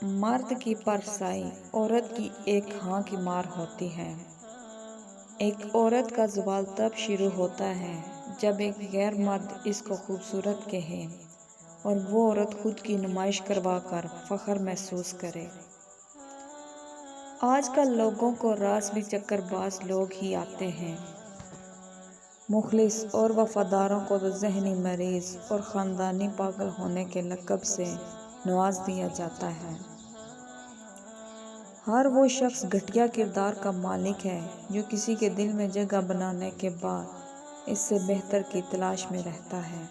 مرد کی پرسائی عورت کی ایک ہاں کی مار ہوتی ہے۔ ایک عورت کا زوال تب شروع ہوتا ہے جب ایک غیر مرد اس کو خوبصورت کہے اور وہ عورت خود کی نمائش کروا کر فخر محسوس کرے۔ آج کل لوگوں کو راس بھی چکر باز لوگ ہی آتے ہیں۔ مخلص اور وفاداروں کو تو ذہنی مریض اور خاندانی پاگل ہونے کے لقب سے نواز دیا جاتا ہے۔ ہر وہ شخص گھٹیا کردار کا مالک ہے جو کسی کے دل میں جگہ بنانے کے بعد اس سے بہتر کی تلاش میں رہتا ہے۔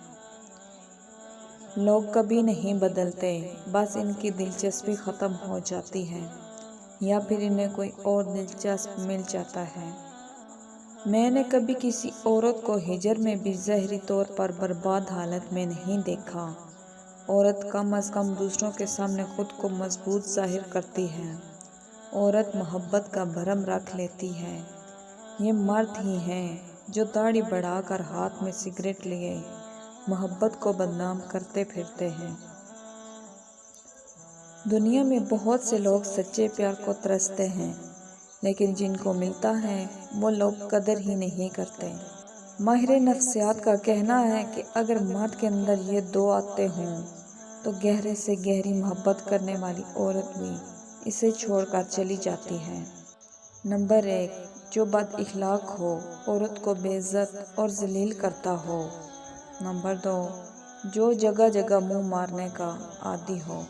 لوگ کبھی نہیں بدلتے، بس ان کی دلچسپی ختم ہو جاتی ہے یا پھر انہیں کوئی اور دلچسپ مل جاتا ہے۔ میں نے کبھی کسی عورت کو ہجر میں بھی ظاہری طور پر برباد حالت میں نہیں دیکھا۔ عورت کم از کم دوسروں کے سامنے خود کو مضبوط ظاہر کرتی ہے۔ عورت محبت کا بھرم رکھ لیتی ہے۔ یہ مرد ہی ہیں جو داڑھی بڑھا کر ہاتھ میں سگریٹ لیے محبت کو بدنام کرتے پھرتے ہیں۔ دنیا میں بہت سے لوگ سچے پیار کو ترستے ہیں، لیکن جن کو ملتا ہے وہ لوگ قدر ہی نہیں کرتے۔ ماہر نفسیات کا کہنا ہے کہ اگر مرد کے اندر یہ دو عادتیں ہوں تو گہرے سے گہری محبت کرنے والی عورت بھی اسے چھوڑ کر چلی جاتی ہے۔ نمبر 1، جو بد اخلاق ہو، عورت کو بے عزت اور ذلیل کرتا ہو۔ نمبر 2، جو جگہ جگہ منہ مارنے کا عادی ہو۔